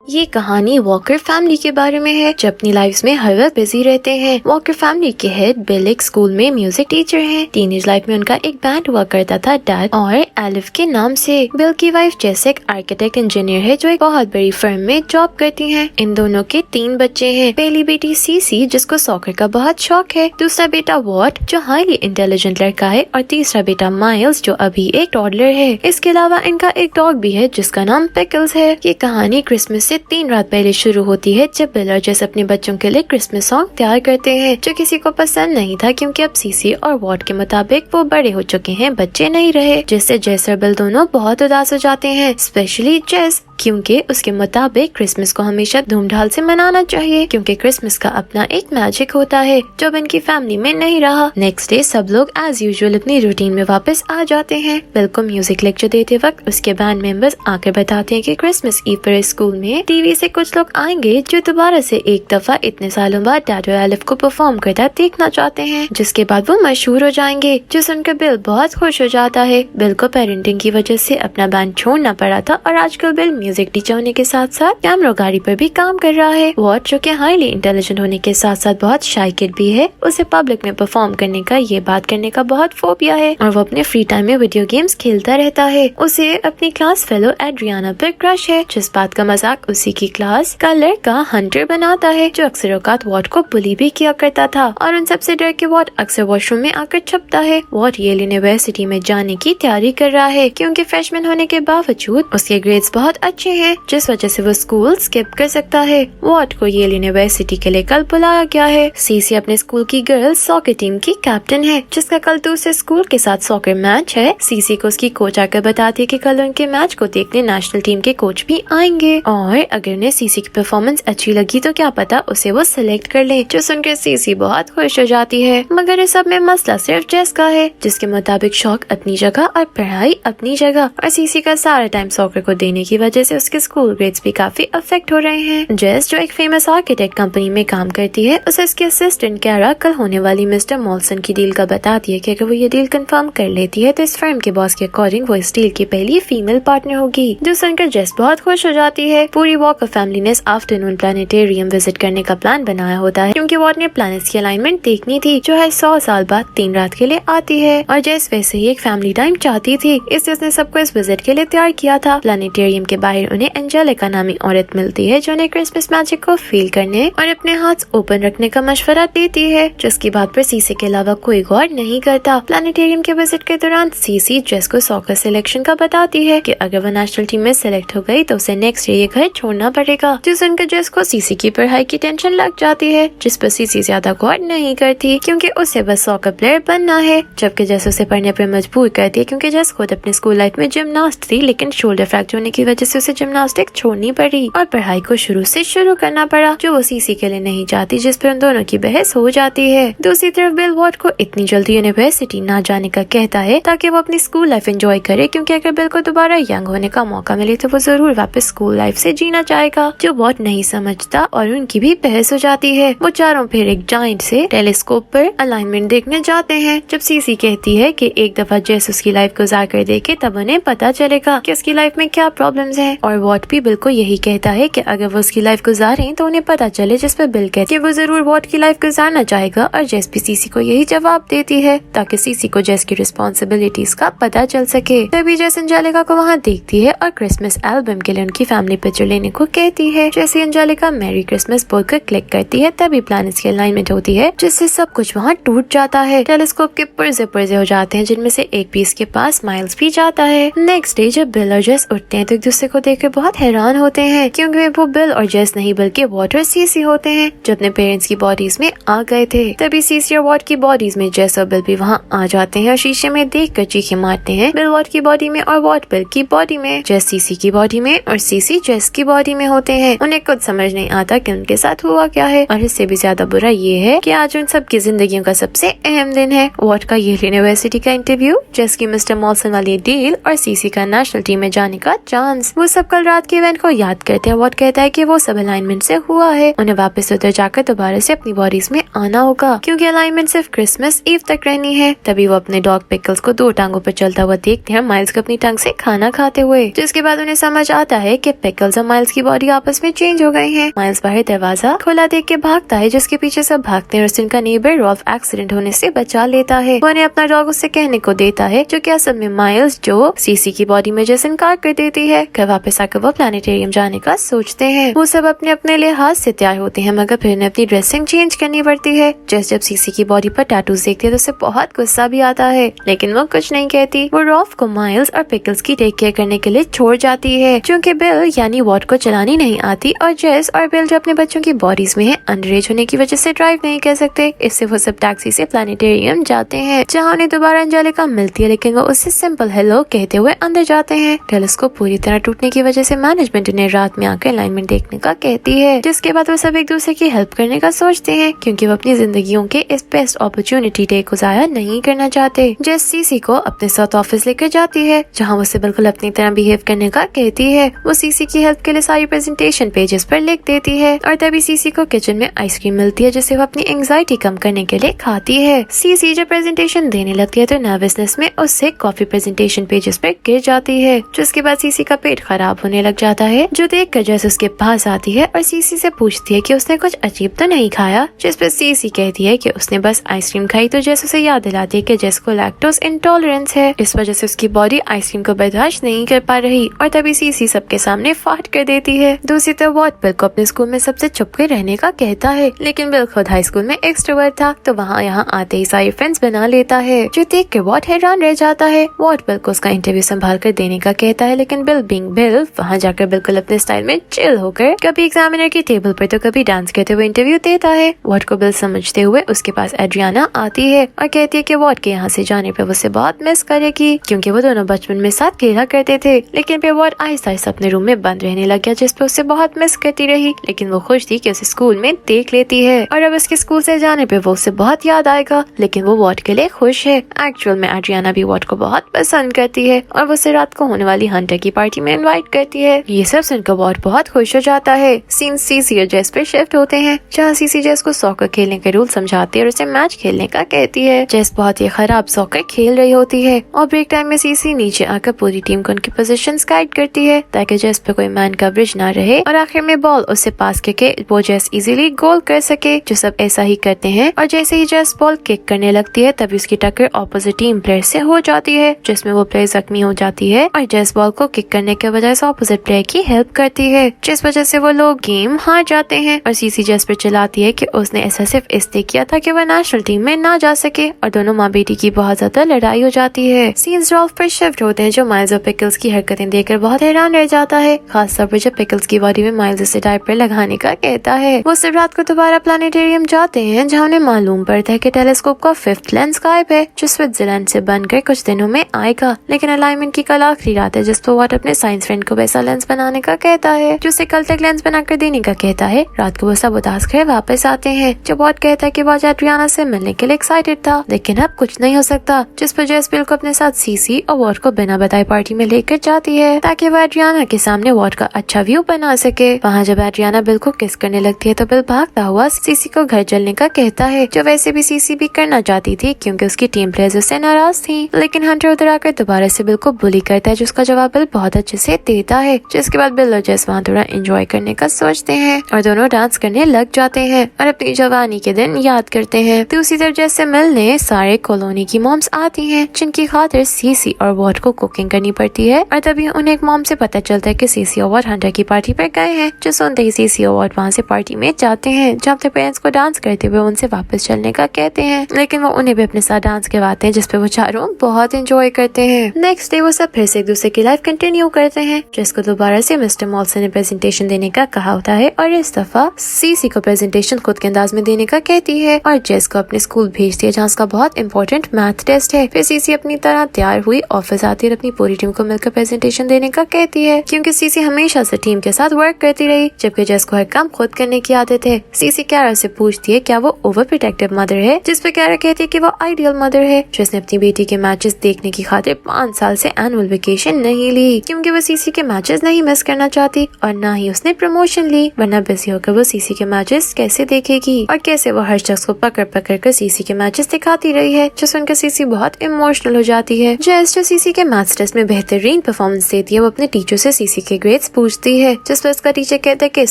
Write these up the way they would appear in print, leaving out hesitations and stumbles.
ये कहानी walker family के बारे में है जो अपनी लाइफ में हर वक्त बिजी रहते हैं। वॉकर फैमिली के हेड बिल एक स्कूल में म्यूजिक टीचर हैं। टीनेज लाइफ में उनका एक बैंड हुआ करता था डैड और एलिफ के नाम से। बिल की वाइफ जेस एक आर्किटेक्ट इंजीनियर है जो एक बहुत बड़ी फर्म में जॉब करती हैं। इन दोनों के 3 बच्चे हैं। पहली बेटी सीसी जिसको सॉकर का बहुत शौक है, दूसरा बेटा वॉट जो हाईली इंटेलिजेंट लड़का है और तीसरा बेटा माइल्स जो अभी एक टॉडलर है। इसके अलावा इनका एक डॉग भी है जिसका नाम पिकल्स है। ये कहानी क्रिसमस से 3 रात पहले शुरू होती है जब बिल और जेस अपने बच्चों के लिए क्रिसमस सॉन्ग तैयार करते हैं जो किसी को पसंद नहीं था क्योंकि अब सीसी और वॉट के मुताबिक वो बड़े हो चुके हैं, बच्चे नहीं रहे, जिससे जेस और बिल दोनों बहुत उदास हो जाते हैं। स्पेशली जेस क्योंकि उसके मुताबिक क्रिसमस को हमेशा धूमधाम से मनाना चाहिए क्योंकि क्रिसमस का अपना एक मैजिक होता है जो अब इनकी फैमिली में नहीं रहा। नेक्स्ट डे सब लोग एज यूजुअल अपनी रूटीन में वापस आ जाते हैं। बिल को म्यूजिक लेक्चर देते वक्त उसके बैंड मेंबर्स आकर बताते हैं कि क्रिसमस ईव पर स्कूल में टीवी से कुछ लोग आएंगे जो दोबारा से एक दफा इतने सालों बाद डैड और एलिफ को परफॉर्म करता देखना चाहते हैं, जिसके बाद वो मशहूर हो जाएंगे। जो सुनकर बिल बहुत खुश हो जाता है। बिल को पेरेंटिंग की वजह से अपना बैंड छोड़ना पड़ा था और आजकल बिल म्यूजिक टीचर होने के साथ साथ कैमरा गाड़ी पर भी काम कर रहा है। वॉट जो कि हाईली इंटेलिजेंट होने के साथ साथ बहुत शाई किड भी है, उसे पब्लिक में परफॉर्म करने का, ये बात करने का बहुत फोबिया है और वो अपने फ्री टाइम में वीडियो गेम्स खेलता रहता है। उसे अपनी क्लास फेलो एड्रियाना पर क्रश है, जिस बात का मजाक उसी की क्लास का लड़का हंटर बनाता है जो अक्सर औकात वॉट को बुली भी किया करता था और उन सबसे डर के वॉट अक्सर वॉशरूम में आकर छुपता है। वॉट येल यूनिवर्सिटी में जाने की तैयारी कर रहा है क्योंकि फ्रेशमैन होने के बावजूद उसके ग्रेड्स बहुत अच्छे हैं, जिस वजह से वो स्कूल स्किप कर सकता है। वॉट को येल यूनिवर्सिटी के लिए कल बुलाया गया है। सीसी अपने स्कूल की गर्ल्स सॉकर टीम की कैप्टन है जिसका कल दूसरे स्कूल के साथ सॉकर मैच है। सीसी को उसकी कोच आकर बताती है कि कल उनके मैच को देखने नेशनल टीम के कोच भी आएंगे और अगर उन्हें सीसी की परफॉर्मेंस अच्छी लगी तो क्या पता उसे वो सिलेक्ट कर ले, जो सुनकर सीसी बहुत खुश हो जाती है। मगर इस सब में मसला सिर्फ जेस का है जिसके मुताबिक शौक अपनी जगह और पढ़ाई अपनी जगह और सीसी का सारा टाइम सॉकर को देने की वजह से उसके स्कूल ग्रेड्स भी काफी अफेक्ट हो रहे हैं। जेस जो एक फेमस आर्किटेक्ट कंपनी में काम करती है, उसे उसके असिस्टेंट कैरा कल होने वाली मिस्टर मॉल्सन की डील का बताती है कि अगर वो ये डील कंफर्म कर लेती है तो इस फर्म के बॉस के अकॉर्डिंग वो इस डील की पहली फीमेल पार्टनर होगी, जो सुनकर जेस बहुत खुश हो जाती है। पूरी वॉकर फैमिली ने इस आफ्टरनून प्लानिटेरियम विजिट करने का प्लान बनाया होता है क्योंकि वॉट ने प्लैनेट्स की अलाइनमेंट देखनी थी जो है 100 साल बाद 3 रात के लिए आती है और जेस वैसे ही एक फैमिली टाइम चाहती थी, इसलिए उसने सबको इस विजिट के लिए तैयार किया था। प्लानिटेरियम के बाहर उन्हें एंजेलिका नामी औरत मिलती है जो उन्हें क्रिसमस मैजिक को फील करने और अपने हाथ ओपन रखने का मशवरा देती है, जिसकी बात पर सीसी के अलावा कोई गौर नहीं करता। प्लानिटेरियम के विजिट के दौरान सीसी जेस को सॉकर सिलेक्शन का बताती है कि अगर वो नेशनल टीम में सिलेक्ट हो गई तो उसे नेक्स्ट ये घर छोड़ना पड़ेगा, जो सुनकर जेस को सीसी की पढ़ाई की टेंशन लग जाती है, जिस पर सीसी ज्यादा गौर नहीं करती क्योंकि उसे बस सॉकर प्लेयर बनना है, जबकि जेस उसे पढ़ने पर मजबूर करती है क्योंकि जेस खुद अपने स्कूल लाइफ में जिमनास्ट थी लेकिन शोल्डर फ्रैक्चर होने की वजह से उसे जिमनास्टिक छोड़नी पड़ी और पढ़ाई को शुरू से शुरू करना पड़ा, जो वो सीसी के लिए नहीं चाहती, जिस पर उन दोनों की बहस हो जाती है। दूसरी तरफ बिल वॉट को इतनी जल्दी यूनिवर्सिटी ना जाने का कहता है ताकि वो अपनी स्कूल लाइफ एंजॉय करे क्योंकि अगर बिल को दोबारा यंग होने का मौका मिले तो वो जरूर वापस स्कूल लाइफ से जीना चाहेगा, जो वॉट नहीं समझता और उनकी भी बहस हो जाती है। वो चारों फिर एक जाइंट से टेलीस्कोप पर अलाइनमेंट देखने जाते हैं। जब सीसी कहती है कि एक दफा जेस उसकी लाइफ गुजार कर देखे तब उन्हें पता चलेगा कि उसकी लाइफ में क्या प्रॉब्लम्स हैं और वॉट भी बिल को यही कहता है कि अगर वो उसकी लाइफ गुजारें तो उन्हें पता चले, जिस पर बिल कहती है वो जरूर वॉट की लाइफ गुजारना चाहेगा और जेस भी सीसी को यही जवाब देती है ताकि सीसी को जेस की रिस्पॉन्सिबिलिटीज का पता चल सके। तभी जेस एंजेलिका को वहाँ देखती है और क्रिसमस एल्बम के लिए उनकी फैमिली पिक्चर लेने को कहती है। जैसे एंजेलिका मैरी क्रिसमस बोल कर क्लिक करती है तभी प्लैनेट्स की अलाइनमेंट होती है जिससे सब कुछ वहाँ टूट जाता है। टेलीस्कोप के पुर्जे पुर्जे हो जाते हैं जिनमें से एक पीस के पास माइल्स भी जाता है। नेक्स्ट डे जब बिल और जेस उठते हैं तो एक दूसरे को देखकर बहुत हैरान होते हैं क्योंकि वो बिल और जेस नहीं बल्कि वॉट और सीसी होते हैं जो अपने पेरेंट्स की बॉडीज में आ गए थे। तभी सीसी और वॉट की बॉडीज में जेस और बिल भी वहाँ आ जाते हैं और शीशे में देखकर चीखें मारते हैं। बिल वॉट की बॉडी में और वॉट बिल की बॉडी में, जेस सीसी की बॉडी में और सीसी जेस की बॉडी में होते हैं। उन्हें कुछ समझ नहीं आता कि उनके साथ हुआ क्या है और इससे भी ज्यादा बुरा ये है कि आज उन सबकी जिंदगियों का सबसे अहम दिन है। वॉट का येल यूनिवर्सिटी का इंटरव्यू, जेस की मिस्टर मॉल्सन वाली डील और सीसी का नेशनल टीम में जाने का चांस। वो सब कल रात के इवेंट को याद करते हैं। वॉट कहता है कि वो सब अलाइनमेंट से हुआ है, उन्हें वापस उधर जाकर दोबारा से अपनी बॉडीज में आना होगा क्योंकि अलाइनमेंट सिर्फ क्रिसमस ईव तक रहनी है। तभी वो अपने डॉग पिकल्स को 2 टांगों पर चलता हुआ देखते हैं, माइल्स को अपनी टंग से खाना खाते हुए, जिसके बाद उन्हें समझ आता है कि पिकल्स और माइल्स की बॉडी आपस में चेंज हो गई है। माइल्स बाहर दरवाजा खुला देख के भागता है, जिसके पीछे सब भागते हैं और उससे उनका नेबर रॉल्फ एक्सीडेंट होने से बचा लेता है। वो उन्हें अपना डॉग उससे कहने को देता है, जो कि असल में माइल्स जो सीसी की बॉडी में जैसे इनकार कर देती है। घर वापस आकर वो प्लानिटेरियम जाने का सोचते हैं। वो सब अपने अपने लिहाज से तैयार होते हैं, मगर फिर उन्हें अपनी ड्रेसिंग चेंज करनी पड़ती है। जब सीसी की बॉडी पर टैटूज देखते हैं तो उसे बहुत गुस्सा भी आता है, लेकिन वो कुछ नहीं कहती। वो रॉल्फ को माइल्स और पिकल्स की टेक केयर करने के लिए छोड़ जाती है, क्योंकि बिल यानी वॉट को चलानी नहीं आती और जेस और बिल जो अपने बच्चों की बॉडीज में है अंडरएज होने की वजह से ड्राइव नहीं कर सकते। इससे वो सब टैक्सी से प्लानिटेरियम जाते हैं, जहाँ उन्हें दोबारा अंजेलिका मिलती है, लेकिन वो उससे सिंपल हेलो कहते हुए अंदर जाते हैं। टेलीस्कोप पूरी तरह टूटने की वजह से मैनेजमेंट उन्हें रात में आकर अलाइनमेंट देखने का कहती है, जिसके बाद वो सब एक दूसरे की हेल्प करने का सोचते हैं, क्योंकि वो अपनी जिंदगियों के इस बेस्ट अपॉर्चुनिटी डे को जाया नहीं करना चाहते। जेस सीसी को अपने साथ ऑफिस लेकर जाती है, जहाँ वो उसे बिल्कुल अपनी तरह बिहेव करने का कहती है। वो सीसी की हेल्प के लिए सारी प्रेजेंटेशन पेजेस पर लिख देती है और तभी सीसी को किचन में आइसक्रीम मिलती है, जिसे वो अपनी एंजाइटी कम करने के लिए खाती है। सीसी जब प्रेजेंटेशन देने लगती है तो नर्वसनेस में उससे कॉफी प्रेजेंटेशन पेजेस पर गिर जाती है, जिसके बाद सीसी का पेट खराब होने लग जाता है, जो देख कर जेस उसके पास आती है और सीसी से पूछती है कि उसने कुछ अजीब तो नहीं खाया, जिस पर सीसी कहती है कि उसने बस आइसक्रीम खाई। तो जेस उसे याद दिलाती है कि जेस को लैक्टोज इंटॉलरेंस है, इस वजह से उसकी बॉडी आइसक्रीम को बर्दाश्त नहीं कर पा रही और तभी सीसी सबके सामने फाट कर देती है। दूसरी तरफ वॉट बिल को अपने स्कूल में सबसे चुप के रहने का कहता है, लेकिन बिल खुद हाई स्कूल में एक्सट्रोवर्ट था, तो वहाँ यहाँ आते ही सारे फ्रेंड्स बना लेता है, जो देख के वॉट हैरान रह जाता है। वॉट बिल को उसका इंटरव्यू संभाल कर देने का कहता है, लेकिन बिल बिंग बिल वहाँ जाकर बिल्कुल अपने स्टाइल में चिल होकर कभी एग्जामिनर की टेबल पर तो कभी डांस करते हुए इंटरव्यू देता है। वॉट को बिल समझते हुए उसके पास एड्रियाना आती है और कहती है कि वॉट के यहाँ से जाने पर वो उसे बहुत मिस करेगी, क्योंकि वो दोनों बचपन में साथ खेला करते थे। लेकिन फिर वॉट आहिस्ता आहिस्ता अपने रूम में बंद रहने लग गया, जिस पर उसे बहुत मिस करती रही, लेकिन वो खुश थी कि उसे स्कूल में देख लेती है और अब उसके स्कूल से जाने पे वो उसे बहुत याद आएगा, लेकिन वो वॉट के लिए खुश है। एक्चुअल में एड्रियाना भी वॉट को बहुत पसंद करती है और वो उसे रात को होने वाली हंटर की पार्टी में इनवाइट करती है। ये सब सुनकर वॉट बहुत खुश हो जाता है। सीन सीसी और जेस पे शिफ्ट होते हैं, जहाँ सीसी जेस को सॉकर खेलने के रूल समझाती है और उसे मैच खेलने का कहती है। जेस बहुत ही खराब सॉकर खेल रही होती है और ब्रेक टाइम में सीसी नीचे आकर पूरी टीम को उनकी पोजीशंस गाइड करती है, ताकि जेस पे कोई मैन कवरेज ना रहे और आखिर में बॉल उससे पास करके वो जेस इजीली गोल कर सके। जो सब ऐसा ही करते हैं और जैसे ही जेस बॉल किक करने लगती है तभी उसकी टक्कर ऑपोजिट टीम प्लेयर से हो जाती है, जिसमें वो प्लेयर जख्मी हो जाती है और जेस बॉल को किक करने के बजाय ऑपोजिट प्लेयर की हेल्प करती है, जिस वजह से वो लोग गेम हार जाते हैं। और सीसी जेस पर चिल्लाती है कि उसने ऐसा सिर्फ इसलिए किया था कि वो नेशनल टीम में ना जा सके और दोनों माँ बेटी की बहुत ज्यादा लड़ाई हो जाती है। सीन्स रॉल्फ पर शिफ्ट होते हैं, जो माइल्स और पिकल्स की हरकतें देखकर बहुत हैरान रह जाता है, खासतौर पर जब पिकल्स की बॉडी में माइल्स उसे डायपर लगाने का कहता है। वो सिर्फ रात को दोबारा प्लानिटेरियम जाते हैं, जहाँ उन्हें मालूम पड़ता है कि टेलीस्कोप का 5th लेंस गायब है, जो स्विट्जरलैंड से बनकर कुछ दिनों में आएगा। लेकिन अलाइनमेंट की कल आखिरी रात है, जिस पर वॉट अपने साइंस फ्रेंड को वैसा लेंस बनाने का कहता है, जो उसे कल तक लेंस बनाकर देने का कहता है। रात को वो सब उदास कर वापस आते हैं, जो वॉट कहता है कि वो एड्रियाना से मिलने के लिए एक्साइटेड था, लेकिन अब कुछ नहीं हो सकता, जिस पर जेस बिल को अपने साथ सीसी और वॉट को बिना बताए पार्टी में लेकर जाती है, ताकि वो एड्रियाना के सामने वॉट का अच्छा व्यू बना सके। वहाँ जब एड्रियाना बिल को किस करने लगती है तो बिल भागता हुआ सीसी को घर चलने का कहता है, जो वैसे भी सीसी भी करना चाहती थी, क्योंकि उसकी टीम प्लेयर्स उससे नाराज थी। लेकिन हंटर उधर आकर दोबारा से बिल को बुली करता है, जिसका जवाब बिल बहुत अच्छे से देता है, जिसके बाद बिल और जेस वहाँ थोड़ा एंजॉय करने का सोचते हैं और दोनों डांस करने लग जाते हैं और अपनी जवानी के दिन याद करते हैं। दूसरी तरफ जेस से मिलने सारे कॉलोनी की मॉम्स आती हैं, जिनकी खातिर सीसी और वॉट को कुकिंग करनी पड़ती है और तभी उन्हें एक मॉम से पता चलता है कि सीसी और वॉट हंटर की पार्टी पर गए हैं, जो सुनते ही सीसी और वॉट वहाँ से पार्टी में जाते हैं, जहाँ अपने पेरेंट्स को डांस करते हुए उनसे वापस चलने का कहते हैं, लेकिन वो उन्हें भी अपने साथ डांस करवाते हैं, जिसपे वो चारों बहुत एंजॉय करते हैं। नेक्स्ट डे वो सब फिर से एक दूसरे की लाइफ कंटिन्यू करते हैं, जिसको दोबारा से मिस्टर मॉल्सन ने प्रेजेंटेशन देने का कहा होता है और इस दफा सीसी को प्रेजेंटेशन खुद के अंदाज में देने का कहती है और जेस को अपने स्कूल भेजती है, जहाँ उसका बहुत इंपॉर्टेंट मैथ टेस्ट है। फिर सीसी अपनी तरह तैयार हुई ऑफिस आती है और अपनी पूरी टीम को मिलकर प्रेजेंटेशन देने का कहती है, क्योंकि सीसी हमेशा से टीम के साथ वर्क करती रही, जबकि जेस को हर काम खुद करने की आदत है। सीसी क्यारा से पूछती है क्या वो ओवर प्रोटेक्टिव मदर है, जिस पर क्यारा कहती है कि वो आइडियल मदर है, जिसने अपनी बेटी के मैचेस देखने की खातिर 5 साल से एनुअल वेकेशन नहीं ली, क्योंकि वो सीसी के मैचेस नहीं मिस करना चाहती और ना ही उसने प्रमोशन ली, वरना बिजी होकर वो सीसी के मैचेस कैसे देखेगी और कैसे वो हर शख्स को पकड़ पकड़ कर सीसी के मैचेस दिखाती रही है, जो सुनकर सीसी बहुत इमोशनल हो जाती है। जेस जो सीसी के मैथ्स टेस्ट में बेहतरीन परफॉर्मेंस देती है, वो अपने टीचर से सीसी के ग्रेड्स पूछती है, जिस पर उसका टीचर कहता है कि इस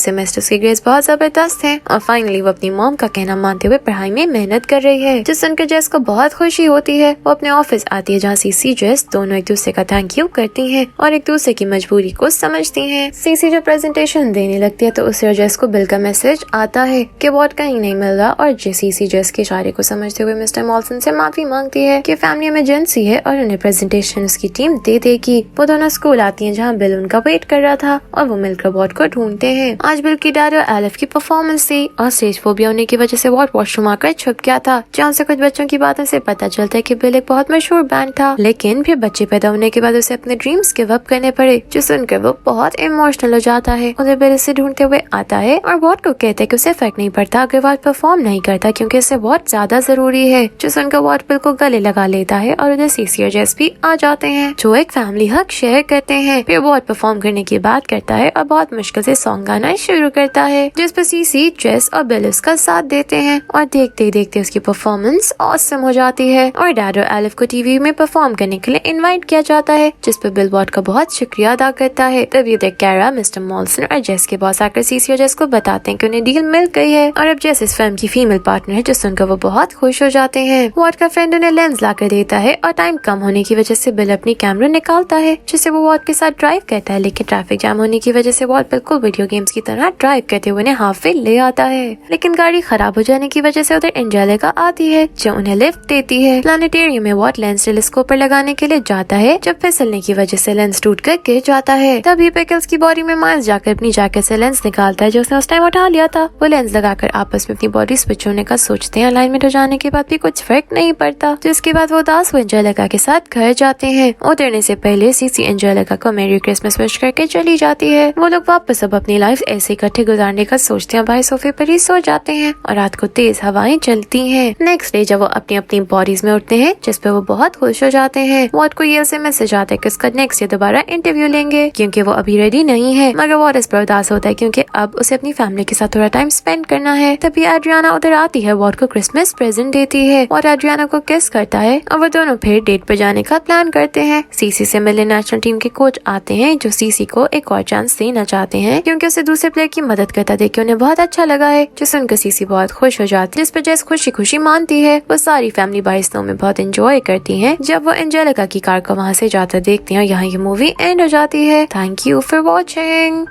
सेमेस्टर के ग्रेड्स बहुत जबरदस्त हैं और फाइनली वो अपनी मॉम का कहना मानते हुए पढ़ाई में मेहनत कर रही है, जिस सुनकर जेस को बहुत खुशी होती है। वो अपने ऑफिस आती है जहाँ सीसी जेस दोनों एक दूसरे का थैंक यू करती हैं और एक दूसरे की मजबूरी को समझती हैं। सीसी जब प्रेजेंटेशन देने लगती है तो उसे और जेस को बिल का मैसेज आता है कि वॉट कहीं नहीं मिल रहा और सीसी जेस के इशारे को समझते हुए मिस्टर मॉल्सन से माफी मांगती है कि फैमिली इमरजेंसी है और उन्हें प्रेजेंटेशन उसकी टीम दे देगी। वो दोनों स्कूल आती हैं जहाँ बिल उनका वेट कर रहा था और वो मिलकर वॉट को ढूंढते हैं। आज बिल की डैड और एलिफ की परफॉर्मेंस थी और स्टेज फोबिया होने की वजह से वॉट वॉशरूम आकर छुप गया था, जहाँ से कुछ बच्चों की बातों से पता चलता है कि बिल एक बहुत मशहूर बैंड था, लेकिन फिर बच्चे पैदा होने के बाद उसे अपने ड्रीम्स गिव अप करने पड़े, जो सुनकर वो बहुत इमोशनल हो जाता है। उधर बिल इसे ढूंढते हुए आता है और वॉट को कहते हैं कि उसे फर्क नहीं पड़ता अगर वॉट परफॉर्म नहीं करता क्योंकि इसे बहुत ज्यादा जरूरी है, जो सुनकर वॉट बिल को गले लगा लेता है और उधर सीसी और जेस भी आ जाते हैं जो एक फैमिली हक शेयर करते हैं। फिर वॉट परफॉर्म करने की बात करता है और बहुत मुश्किल से सॉन्ग गाना शुरू करता है, जिस पर सीसी जेस और बिल उसका साथ देते हैं और देखते ही देखते उसकी परफॉर्मेंस ऑसम हो जाती है और डैड और एलिफ को टीवी में परफॉर्म करने के लिए इनवाइट किया जाता है, जिस पर बिल वॉट का बहुत शुक्रिया अदा करता है। तभी उधर कैरा, मिस्टर मॉल्सन और जेस के बॉस आकर सीसी और जेस को बताते हैं कि उन्हें डील मिल गई है और अब जेस इस फिल्म की फीमेल पार्टनर है, जो सुनकर वो बहुत खुश हो जाते हैं। वॉट का फ्रेंड उन्हें लेंस ला कर देता है और टाइम कम होने की वजह से बिल अपनी कैमरा निकालता है, जिससे वो वॉट के साथ ड्राइव करता है, लेकिन ट्रैफिक जाम होने की वजह से वॉट बिल्कुल वीडियो गेम्स की तरह ड्राइव करते हुए उन्हें हाफ वे ले आता है, लेकिन गाड़ी खराब हो जाने की वजह से उधर एंजेलिका आती है जो उन्हें लिफ्ट देती है। प्लानिटेरियम में वॉट लेंस टेलीस्कोप पर लगाने के लिए जाता है, जब फिसलने की वजह से लेंस टूट कर गिर जाता है। तभी पिकल्स की बॉडी में माइल्स जाकर अपनी जैकेट से लेंस निकालता है जो उसने उस टाइम उठा लिया था। वो लेंस लगाकर आपस में अपनी बॉडी स्विच होने का सोचते हैं। अलाइनमेंट हो जाने के बाद भी कुछ फर्क नहीं पड़ता, जिसके बाद वो उदास हुए एंजेलिका के साथ घर जाते हैं। उतरने से पहले सीसी एंजेलिका को मेरी क्रिसमस विश करके चली जाती है। वो लोग वापस अब अपनी लाइफ ऐसे इकट्ठे गुजारने का सोचते हैं, भाई सोफे पर ही सो जाते हैं और रात को तेज हवाएं चलती हैं। नेक्स्ट डे जब वो अपनी अपनी बॉडीज में उठते हैं, जिस पे वो बहुत खुश हो जाते हैं। वॉट को ये से मैसेज आता है कि उसका नेक्स्ट डे दोबारा इंटरव्यू लेंगे क्योंकि वो अभी रेडी नहीं है, मगर वॉट इस पर उदास होता है क्योंकि अब उसे अपनी फैमिली के साथ थोड़ा टाइम स्पेंड करना है। तभी एड्रियाना उधर आती है, वॉट को क्रिसमस प्रेजेंट देती है और एड्रियाना को किस करता है और वो दोनों फिर डेट पर जाने का प्लान करते हैं। सीसी से मिलने नेशनल टीम के कोच आते हैं जो सीसी को एक और चांस देना चाहते हैं क्योंकि उसे दूसरे प्लेयर की मदद करता देख के उन्हें बहुत अच्छा लगा है, जो सुनकर सीसी बहुत खुश हो जाती है, जिस पर जेस खुशी खुशी मानती है। वो सारी फैमिली 22 में बहुत एंजॉय करती है जब वो एंजेलिका की कार को वहाँ से जाता देखती है और यहाँ ये मूवी एंड हो जाती है। Thank you for watching.